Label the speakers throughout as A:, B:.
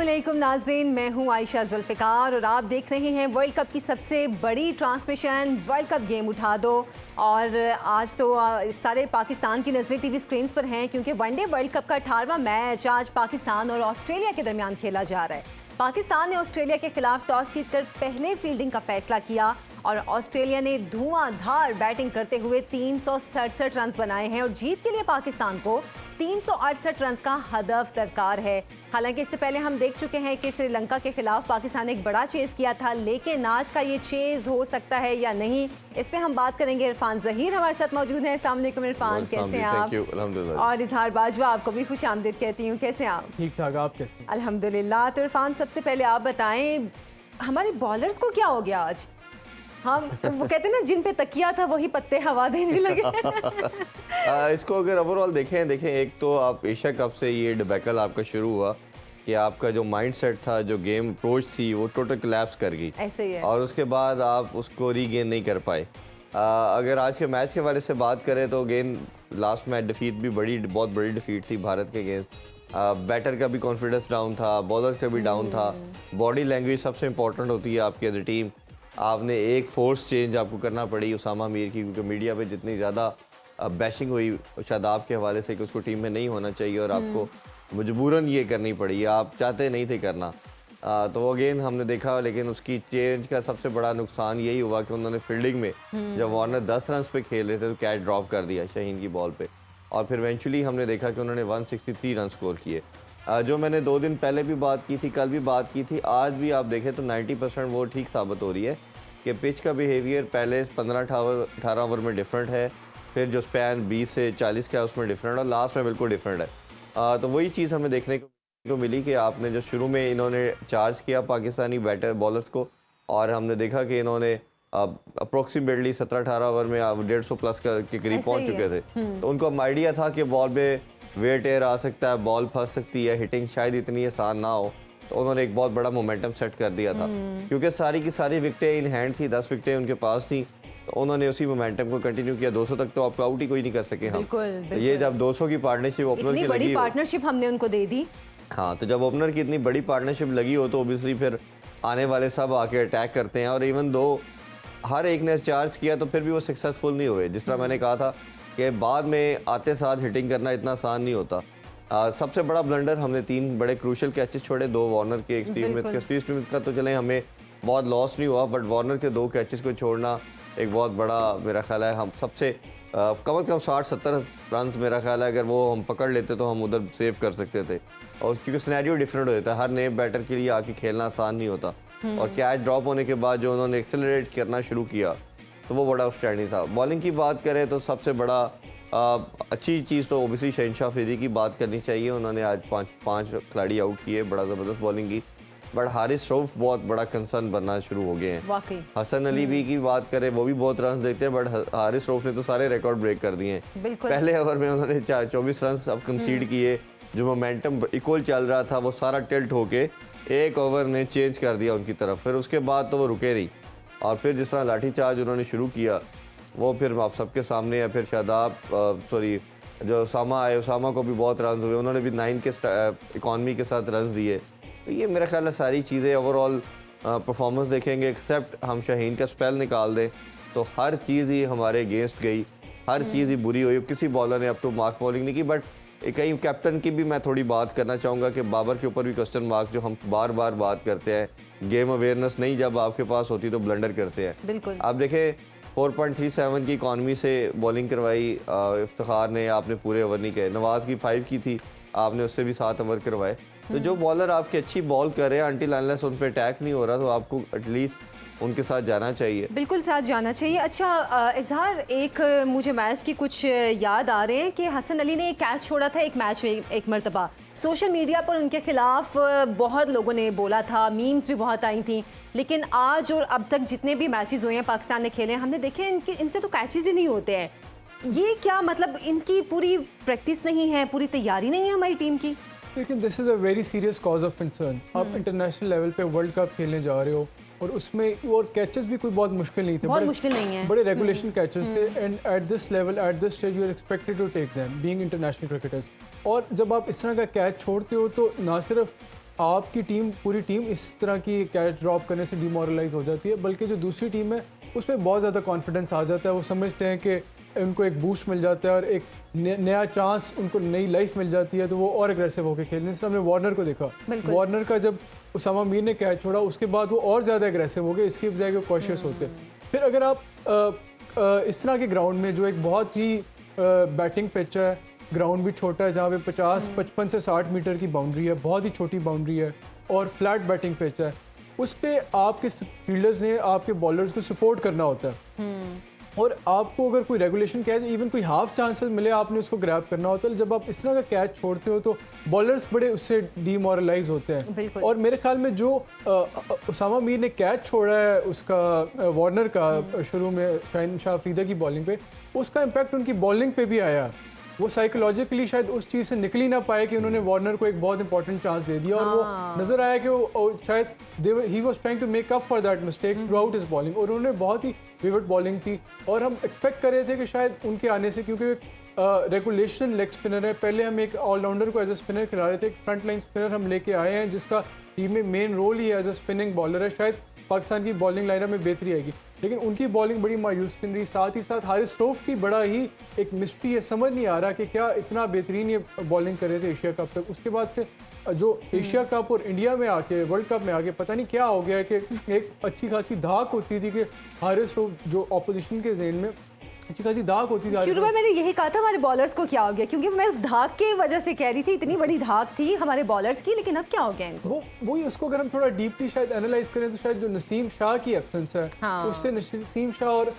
A: अस्सलामुअलैकुम नाजरीन, मैं हूं आयशा जुल्फ़िकार और आप देख रहे हैं वर्ल्ड कप की सबसे बड़ी ट्रांसमिशन वर्ल्ड कप गेम उठा दो। और आज तो सारे पाकिस्तान की नज़रें टीवी स्क्रीन्स पर हैं क्योंकि वनडे वर्ल्ड कप का 18वां मैच आज पाकिस्तान और ऑस्ट्रेलिया के दरमियान खेला जा रहा है। पाकिस्तान ने ऑस्ट्रेलिया के खिलाफ टॉस जीतकर पहले फील्डिंग का फैसला किया और ऑस्ट्रेलिया ने धुआंधार बैटिंग करते हुए 367 रन बनाए हैं और जीत के लिए पाकिस्तान को 368 रन का हदफ दरकार है। हालांकि इससे पहले हम देख चुके हैं कि श्रीलंका के खिलाफ पाकिस्तान ने एक बड़ा चेज किया था, लेकिन आज का ये चेज हो सकता है या नहीं, इस पे हम बात करेंगे। इरफान ज़हीर हमारे साथ मौजूद हैं। अस्सलाम वालेकुम इरफान, कैसे हैं आप? और इजहार बाजवा, आपको भी खुश आमदीद कहती हूँ, कैसे हैं आप?
B: ठीक ठाक, आप कैसे?
A: अल्हम्दुलिल्लाह। तो इरफान, सबसे पहले आप बताएं हमारे बॉलर्स को क्या हो गया आज? हम तो वो कहते हैं ना, जिन पे तकिया था वही पत्ते हवा देने लगे।
C: इसको अगर ओवरऑल देखें, एक तो आप एशिया कप से ये डिबैकल आपका शुरू हुआ कि आपका जो माइंडसेट था, जो गेम अप्रोच थी, वो टोटल कोलैप्स कर गई।
A: ऐसे ही है। और
C: उसके बाद आप उसको रीगेन नहीं कर पाए। अगर आज के मैच के बारे से बात करें तो गेम लास्ट मैच डिफीट भी बहुत बड़ी डिफीट थी भारत के अगेंस्ट। बैटर का भी कॉन्फिडेंस डाउन था, बॉलर का भी डाउन था। बॉडी लैंग्वेज सबसे इंपॉर्टेंट होती है आपकी एज ए टीम। आपने एक फोर्स चेंज आपको करना पड़ी उसामा मीर की, क्योंकि मीडिया पे जितनी ज़्यादा बैशिंग हुई शादाब के हवाले से कि उसको टीम में नहीं होना चाहिए और आपको मजबूरन ये करनी पड़ी, आप चाहते नहीं थे करना। तो वो अगेन हमने देखा, लेकिन उसकी चेंज का सबसे बड़ा नुकसान यही हुआ कि उन्होंने फील्डिंग में जब वार्नर 10 रन पे खेल रहे थे तो कैच ड्रॉप कर दिया शाहीन की बॉल पे, और फिर इवेंचुअली हमने देखा कि उन्होंने 163 रन स्कोर किए। जो मैंने 2 दिन पहले भी बात की थी, कल भी बात की थी, आज भी आप देखें तो 90% वो ठीक साबित हो रही है कि पिच का बिहेवियर पहले 15-18 ओवर में डिफरेंट है, फिर जो स्पैन 20 से 40 का है उसमें डिफरेंट, और लास्ट में बिल्कुल डिफरेंट है। तो वही चीज़ हमें देखने को मिली कि आपने जो शुरू में इन्होंने चार्ज किया पाकिस्तानी बैटर बॉलर्स को, और हमने देखा कि इन्होंने अप्रोक्सीमेटली 17-18 ओवर में 150 प्लस के करीब पहुंच चुके थे। तो उनको आइडिया था कि बॉल पे वेट एयर आ सकता है, बॉल फंस सकती है, हिटिंग शायद इतनी आसान ना हो, तो उन्होंने एक बहुत बड़ा मोमेंटम सेट कर दिया था। क्योंकि सारी की सारी विकेटें इन हैंड थी, 10 विकेटें उनके पास थी, तो उन्होंने उसी मोमेंटम को कंटिन्यू किया। 200 तक तो आपको आउट ही कोई नहीं कर सके।
A: बिल्कुल।
C: ये जब 200 की पार्टनरशिप ओपनर की
A: बड़ी पार्टनरशिप हमने उनको दे दी।
C: हाँ, तो जब ओपनर की इतनी बड़ी पार्टनरशिप लगी हो तो ओबियसली फिर आने वाले सब आके अटैक करते हैं, और इवन दो हर एक ने चार्ज किया तो फिर भी वो सक्सेसफुल नहीं हुए। जिस तरह मैंने कहा था कि बाद में आते साथ हिटिंग करना इतना आसान नहीं होता। सबसे बड़ा ब्लंडर, हमने 3 बड़े क्रूशल कैचेस छोड़े, 2 वार्नर के, एक स्टीव स्मिथ का। स्टीव स्मिथ का तो चले हमें बहुत लॉस नहीं हुआ, बट वार्नर के 2 कैचेस को छोड़ना एक बहुत बड़ा, मेरा ख्याल है हम सबसे कम से कम 60-70 रन मेरा ख्याल है अगर वो हम पकड़ लेते तो हम उधर सेव कर सकते थे। और क्योंकि सिनेरियो डिफरेंट हो जाता है, हर नए बैटर के लिए आके खेलना आसान नहीं होता। और कैच ड्रॉप होने के बाद जो उन्होंने एक्सेलरेट करना शुरू किया तो वो बड़ा आउटस्टैंडिंग था। बॉलिंग की बात करें तो सबसे बड़ा अच्छी चीज़ तो ओबियसली शहनशाह अफरीदी की बात करनी चाहिए। उन्होंने आज 5 खिलाड़ी आउट किए, बड़ा ज़बरदस्त बॉलिंग की। बट हारिस रऊफ बहुत बड़ा कंसर्न बनना शुरू हो गए हैं।
A: वाकई
C: हसन अली भी की बात करें, वो भी बहुत रन देखते हैं, बट हारिस रऊफ ने तो सारे रिकॉर्ड ब्रेक कर दिए हैं। पहले ओवर में उन्होंने 24 रन अब कंसीड किए। जो मोमेंटम इक्वल चल रहा था वो सारा टिल्ट होके एक ओवर ने चेंज कर दिया उनकी तरफ। फिर उसके बाद तो वो रुके नहीं, और फिर जिस तरह लाठी चार्ज उन्होंने शुरू किया वो फिर आप सबके सामने है। फिर शादाब जो उसामा आए, उसामा को भी बहुत रन हुए, उन्होंने भी 9 के इकॉनमी के साथ रन दिए। तो ये मेरा ख्याल है सारी चीज़ें ओवरऑल परफॉर्मेंस देखेंगे, एक्सेप्ट हम शाहीन का स्पेल निकाल दें तो हर चीज़ ही हमारे अगेंस्ट गई, हर चीज़ ही बुरी हुई। किसी बॉलर ने अप टू मार्क बॉलिंग नहीं की। बट कहीं कैप्टन की भी मैं थोड़ी बात करना चाहूँगा कि बाबर के ऊपर भी क्वेश्चन मार्क, जो हम बार बार बात करते हैं, गेम अवेयरनेस नहीं जब आपके पास होती तो ब्लंडर करते हैं।
A: बिल्कुल।
C: आप देखें 4.37 की इकॉनमी से बॉलिंग करवाई इफ्तिखार ने, आपने पूरे ओवर नहीं किए। नवाज की 5 की थी, आपने उससे भी 7 ओवर करवाए। तो जो बॉलर आपके अच्छी बॉल कर रहे हैं, अनटिल अनलेस उन पर अटैक नहीं हो रहा तो आपको एटलीस्ट उनके साथ जाना चाहिए।
A: बिल्कुल साथ जाना चाहिए। अच्छा इजहार, एक मुझे मैच की कुछ याद आ रहे हैं कि हसन अली ने एक कैच छोड़ा था एक मैच में एक मरतबा। सोशल मीडिया पर उनके खिलाफ बहुत लोगों ने बोला था, मीम्स भी बहुत आई थी, लेकिन आज और अब तक जितने भी मैचेस हुए हैं पाकिस्तान ने खेले, हमने देखे इनसे तो कैचेस ही नहीं होते हैं। ये क्या मतलब, इनकी पूरी प्रैक्टिस नहीं है, पूरी तैयारी नहीं है हमारी टीम की?
B: लेकिन this is a very serious cause of concern. आप इंटरनेशनल लेवल पे वर्ल्ड कप खेलने जा रहे हो, और उसमें और कैचेस भी कोई बहुत मुश्किल नहीं थे,
A: बहुत मुश्किल नहीं है,
B: बड़े रेगुलेशन कैचेस थे। And at this level, at this stage, you are expected to take them being international cricketers. और जब आप इस तरह का कैच छोड़ते हो तो ना सिर्फ आपकी टीम पूरी टीम इस तरह की कैच ड्रॉप करने से डिमोरलाइज हो जाती है, बल्कि जो दूसरी टीम है उसमें बहुत ज़्यादा कॉन्फिडेंस आ जाता है। वो समझते हैं कि उनको एक बूस्ट मिल जाता है और एक नया चांस, उनको नई लाइफ मिल जाती है, तो वो और एग्रेसिव होकर खेलने। जैसे हमने वार्नर को देखा, वार्नर का जब उसामा मीर ने कैच छोड़ा उसके बाद वो और ज़्यादा एग्रेसिव हो गए, इसकी बजाय वो कॉशियस होते। फिर अगर आप इस तरह के ग्राउंड में जो एक बहुत ही बैटिंग पिच है, ग्राउंड भी छोटा है जहाँ पे 55 से 60 मीटर की बाउंड्री है, बहुत ही छोटी बाउंड्री है और फ्लैट बैटिंग पिच है, उस पर आपके फील्डर्स ने आपके बॉलर्स को सपोर्ट करना होता है। और आपको अगर कोई रेगुलेशन कैच, इवन कोई हाफ चांसेस मिले, आपने उसको ग्रैब करना होता है। जब आप इस तरह का कैच छोड़ते हो तो बॉलर्स बड़े उससे डीमोरलाइज होते हैं। और मेरे ख्याल में जो उसामा मीर ने कैच छोड़ा है उसका वार्नर का शुरू में शाहीन शाह अफरीदी की बॉलिंग पे, उसका इम्पैक्ट उनकी बॉलिंग पे भी आया। वो साइकोलॉजिकली शायद उस चीज़ से निकल ही ना पाए कि उन्होंने वार्नर को एक बहुत इंपॉर्टेंट चांस दे दिया। और वो नज़र आया कि वो शायद ही was trying to make up for that mistake throughout his bowling. और उन्होंने बहुत ही विविड बॉलिंग थी और हम एक्सपेक्ट कर रहे थे कि शायद उनके आने से, क्योंकि रेगुलेशन लेग स्पिनर है, पहले हम एक ऑलराउंडर को एज ए स्पिनर खिला रहे थे, एक फ्रंट लाइन स्पिनर हम लेके आए हैं जिसका टीम में मेन रोल ही एज ए स्पिनिंग बॉलर है। शायद पाकिस्तान की बॉलिंग लाइनअप में बेहतरी आएगी, लेकिन उनकी बॉलिंग बड़ी मायूस किन रही। साथ ही साथ हारिस रऊफ की बड़ा ही एक मिस्ट्री है, समझ नहीं आ रहा कि क्या इतना बेहतरीन ये बॉलिंग कर रहे थे एशिया कप तक। उसके बाद से जो एशिया कप और इंडिया में आके, वर्ल्ड कप में आके पता नहीं क्या हो गया है कि एक अच्छी खासी धाक होती थी कि हारिस रऊफ जो ऑपोजिशन के ज़हन में अच्छी खासी धाक होती थी।
A: शुरू में मैंने यही कहा था हमारे बॉलर्स को क्या हो गया, क्योंकि मैं उस धाक की वजह से कह रही थी, इतनी बड़ी धाक थी हमारे बॉलर्स की, लेकिन अब क्या हो गया इनको?
B: वही उसको अगर हम थोड़ा डीपली शायद एनालाइज करें तो शायद जो नसीम शाह की एब्सेंस है, उससे नसीम शाह और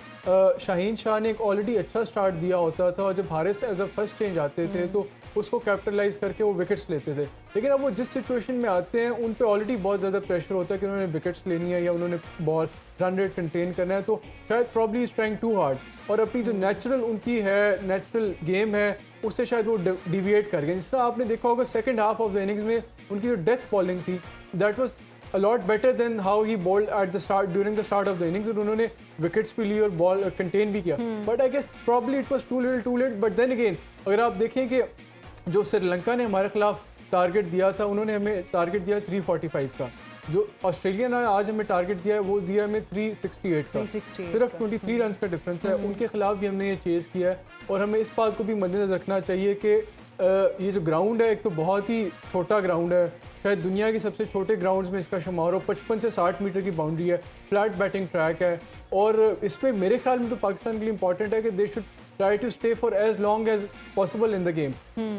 B: शाहीन शाह ने एक ऑलरेडी अच्छा स्टार्ट दिया होता था। और जब Haris as a first change आते थे तो उसको कैपिटलाइज करके वो विकेट्स लेते थे। लेकिन अब वो जिस सिचुएशन में आते हैं उन पे ऑलरेडी बहुत ज़्यादा प्रेशर होता है कि उन्होंने विकेट्स लेनी है या उन्होंने बॉल रन रेट कंटेन करना है, तो शायद probably is trying too hard और अपनी जो नेचुरल उनकी है, नेचुरल गेम है, उससे शायद वो डिविएट कर गए। जिस तरह आपने देखा होगा second half of the innings में उनकी जो डेथ बॉलिंग थी, that was a lot better than how he bowled at the start, during the start of the innings, और उन्होंने विकेट्स भी ली और बॉल कंटेन भी किया। But I guess probably it was too late. But then again अगर आप देखें कि जो श्रीलंका ने हमारे खिलाफ टारगेट दिया था, उन्होंने हमें टारगेट दिया 345 का, जो ऑस्ट्रेलिया ने आज हमें टारगेट दिया है वो दिया हमें 368 का, सिर्फ 23 रन का डिफरेंस है। उनके खिलाफ भी हमने ये चेज़ किया है और हमें इस बात को भी मद्देनजर रखना चाहिए कि ये जो ग्राउंड है, एक तो बहुत ही छोटा ग्राउंड है, शायद दुनिया के सबसे छोटे ग्राउंड्स में इसका शुमार हो, 55 से 60 मीटर की बाउंड्री है, फ्लैट बैटिंग ट्रैक है। और इसमें मेरे ख्याल में तो पाकिस्तान के लिए इंपॉर्टेंट है कि they should try to stay for as long as possible in the game.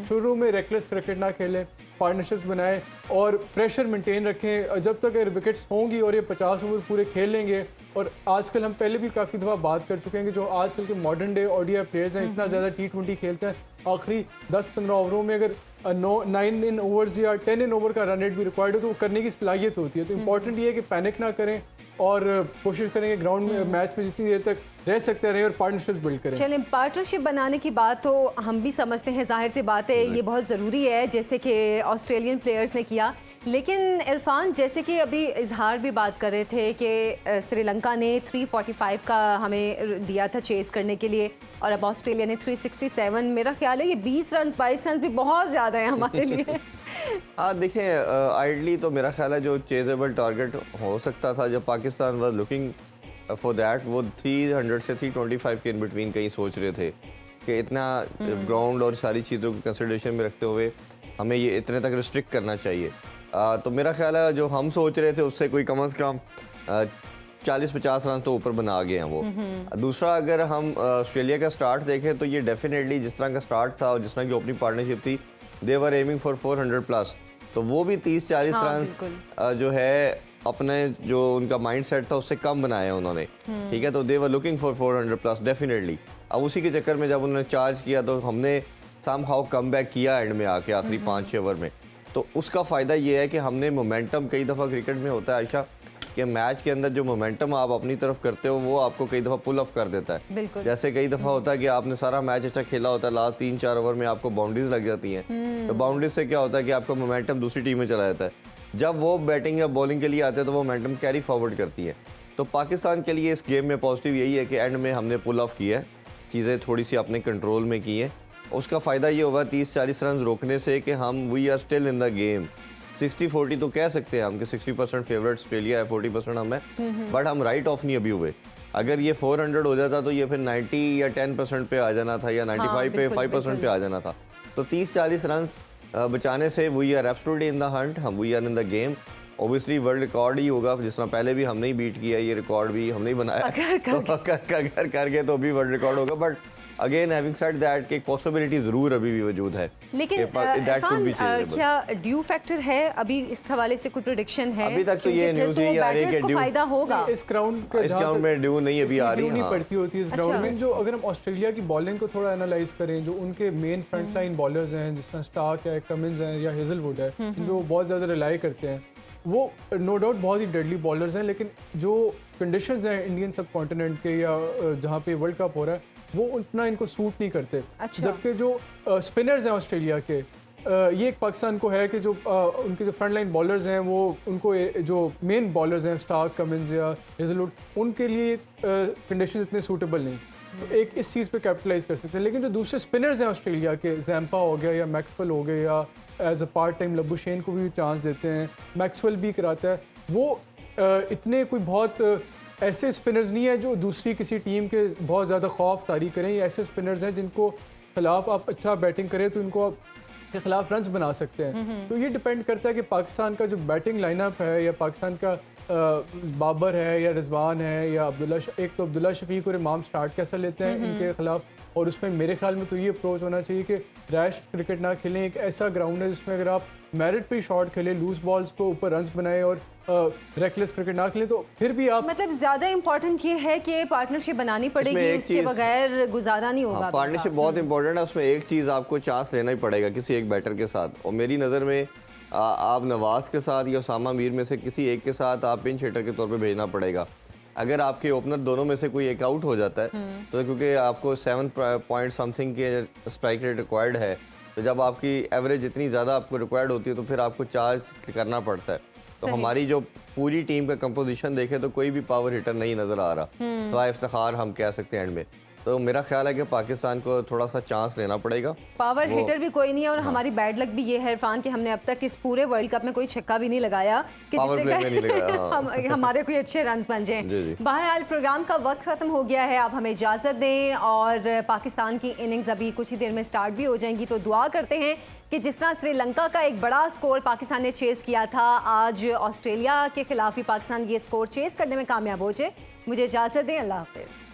B: शुरू में रेकलेस क्रिकेट ना खेलें, पार्टनरशिप्स बनाएं और प्रेशर मेंटेन रखें। जब तक अगर विकेट्स होंगी और ये 50 ओवर पूरे खेल लेंगे, और आजकल हम पहले भी काफ़ी दफ़ा बात कर चुके हैं कि जो आजकल के मॉडर्न डे ओडीआई प्लेयर्स हैं इतना ज़्यादा T20 खेलते हैं, आखिरी 10-15 ओवरों में अगर 9 इन ओवर्स या 10 इन ओवर का रन रेट भी रिक्वायर्ड हो तो वो करने की सलाहियत होती है। तो इंपॉर्टेंट ये है कि पैनिक ना करें और कोशिश करेंगे ग्राउंड में मैच में जितनी देर तक रह सकते रहे और पार्टनरशिप बिल्ड करें।
A: चलें, पार्टनरशिप बनाने की बात तो हम भी समझते हैं, जाहिर सी बात है ये बहुत ज़रूरी है, जैसे कि ऑस्ट्रेलियन प्लेयर्स ने किया। लेकिन इरफान, जैसे कि अभी इजहार भी बात कर रहे थे कि श्रीलंका ने 345 का हमें दिया था चेस करने के लिए और अब ऑस्ट्रेलिया ने 367। मेरा ख्याल है ये 20 रन 22 रन भी बहुत ज़्यादा है हमारे लिए।
C: हाँ देखें, आइडली तो मेरा ख्याल है जो चेजेबल टारगेट हो सकता था जब Pakistan was looking for that, वो 300 से 325 के इन बिटवीन कहीं सोच रहे थे कि इतना ग्राउंड और सारी चीज़ों को कंसिडरेशन में रखते हुए हमें ये इतने तक रिस्ट्रिक्ट करना चाहिए। तो मेरा ख्याल है जो हम सोच रहे थे उससे कोई कम से कम 40-50 रन तो ऊपर बना गए हैं वो। दूसरा, अगर हम ऑस्ट्रेलिया का स्टार्ट देखें तो ये डेफिनेटली जिस तरह का स्टार्ट था और जिस तरह की ओपनिंग पार्टनरशिप थी, दे वर एमिंग फॉर 400 प्लस, तो वो भी 30-40 रन जो है अपने जो उनका माइंड सेट था उससे कम बनाया उन्होंने, ठीक है। तो they were looking for 400 plus definitely. अब उसी के चक्कर में जब उन्होंने चार्ज किया तो हमने सम हाउ कम बैक किया एंड में आके आखिरी 5-6 ओवर में। तो उसका फ़ायदा ये है कि हमने मोमेंटम, कई दफ़ा क्रिकेट में होता है आयशा कि मैच के अंदर जो मोमेंटम आप अपनी तरफ करते हो वो आपको कई दफ़ा पुल ऑफ कर देता है। जैसे कई दफ़ा होता है कि आपने सारा मैच अच्छा खेला होता है, लास्ट 3-4 ओवर में आपको बाउंड्रीज लग जाती हैं, तो बाउंड्रीज से क्या होता है कि आपका मोमेंटम दूसरी टीम में चला जाता है। जब वो बैटिंग या बॉलिंग के लिए आते हैं तो वो मोमेंटम कैरी फॉरवर्ड करती है। तो पाकिस्तान के लिए इस गेम में पॉजिटिव यही है कि एंड में हमने पुल ऑफ किया है, चीज़ें थोड़ी सी अपने कंट्रोल में की हैं। उसका फ़ायदा ये होगा 30-40 रन रोकने से कि हम we are still in the game, 60-40 तो कह सकते हैं हम कि 60% फेवरेट ऑस्ट्रेलिया है, 40% हम है, बट हम राइट ऑफ नहीं अभी हुए। अगर ये 400 हो जाता तो ये फिर 90 या 10% पे आ जाना था, या 95 पे 5% पे आ जाना था। तो 30-40 रन बचाने से we are absolutely in the hunt, हम we are in the game. Obviously world record ही होगा, जिस तरह पहले भी हमने ही बीट किया, ये रिकॉर्ड भी हमने ही बनाया, कर करके तो भी वर्ल्ड रिकॉर्ड होगा। But again having said that कि एक पॉसिबिलिटी जरूर अभी भी मौजूद है।
A: लेकिन इरफान, क्या ड्यू फैक्टर है अभी इस हवाले से, कोई प्रेडिक्शन है?
C: अभी तक तो ये न्यूज़ नहीं आ रही है कि
A: ड्यू फायदा होगा
B: इस ग्राउंड
C: में ड्यू नहीं अभी आ रही,
B: नहीं पड़ती होती है इस ग्राउंड में। जो अगर हम ऑस्ट्रेलिया की बॉलिंग को थोड़ा एनालाइज करें, जो उनके मेन फ्रंट लाइन बॉलर्स हैं, जिस तरह स्टार्क है, कमिंस हैं या हेजलवुड है, इन पे वो बहुत ज़्यादा रिलाई करते हैं। वो नो डाउट बहुत ही डेडली बॉलर्स हैं, लेकिन जो कंडीशंस हैं इंडियन सब कॉन्टिनेंट के या जहाँ पे वर्ल्ड कप हो रहा है, वो उतना इनको सूट नहीं करते।
A: अच्छा।
B: जबकि जो स्पिनर्स हैं ऑस्ट्रेलिया के, ये एक पाकिस्तान को है कि जो उनके जो फ्रंट लाइन बॉलर्स हैं, वो उनको जो मेन बॉलर्स हैं स्टार्क, कमिंस या हेजलवुड, उनके लिए कंडीशन इतने सूटेबल नहीं, तो एक इस चीज़ पे कैपिटलाइज कर सकते हैं। लेकिन जो दूसरे स्पिनर्स हैं ऑस्ट्रेलिया के, जैम्पा हो गया या मैक्सवेल हो गए, या as a part time Labuschagne को भी चांस देते हैं, मैक्सवेल भी कराता है, वो इतने कोई बहुत ऐसे स्पिनर्स नहीं है जो दूसरी किसी टीम के बहुत ज़्यादा खौफ तारी करें। ये ऐसे स्पिनर्स हैं जिनको खिलाफ आप अच्छा बैटिंग करें तो इनको आप के खिलाफ रन्स बना सकते हैं। तो ये डिपेंड करता है कि पाकिस्तान का जो बैटिंग लाइनअप है, या पाकिस्तान का बाबर है या रिजवान है या एक तो अब्दुल्ला शफीक और इमाम स्टार्ट कैसा लेते हैं इनके खिलाफ। और उसमें मेरे ख्याल में तो ये अप्रोच होना चाहिए कि रैश क्रिकेट ना खेलें, एक ऐसा ग्राउंड है जिसमें अगर आप मेरिट पे शॉट खेलें, लूज बॉल्स को ऊपर रन्स बनाएं और रेकलेस क्रिकेट ना खेलें, तो फिर भी आप
A: मतलब ज़्यादा इंपॉर्टेंट ये है कि पार्टनरशिप बनानी पड़ेगी, उसके बगैर गुजारा नहीं होगा।
C: पार्टनरशिप बहुत इंपॉर्टेंट है, उसमें एक चीज़ आपको चांस लेना ही पड़ेगा किसी एक बैटर के साथ। और मेरी नज़र में आप नवाज के साथ या उसामा मीर में से किसी एक के साथ आप पिंच हिटर के तौर पे भेजना पड़ेगा। अगर आपके ओपनर दोनों में से कोई एक आउट हो जाता है तो क्योंकि आपको 7 पॉइंट समथिंग के स्ट्राइक रेट रिक्वायर्ड है, तो जब आपकी एवरेज इतनी ज़्यादा आपको रिक्वायर्ड होती है तो फिर आपको चार्ज करना पड़ता है। तो हमारी जो पूरी टीम का कंपोजिशन देखे तो कोई भी पावर हिटर नहीं नज़र आ रहा, तो इफ्तिखार हम कह सकते हैं एंड में। तो मेरा ख्याल है कि पाकिस्तान को थोड़ा सा चांस लेना पड़ेगा।
A: पावर हिटर भी कोई नहीं है, और हमारी बैड लक भी ये है इरफान कि हमने अब तक इस पूरे वर्ल्ड कप में कोई छक्का भी नहीं लगाया कि जिससे हमारे कोई अच्छे रन बन जाएं। बहरहाल प्रोग्राम का वक्त खत्म हो गया है, आप हमें इजाज़त दें, और पाकिस्तान की इनिंग्स अभी कुछ ही देर में स्टार्ट भी हो जाएंगी। तो दुआ करते हैं कि जिस तरह श्रीलंका का एक बड़ा स्कोर पाकिस्तान ने चेस किया था, आज ऑस्ट्रेलिया के खिलाफ ही पाकिस्तान ये स्कोर चेस करने में कामयाब हो जाए। मुझे इजाज़त दें, अल्लाह हाफिज़।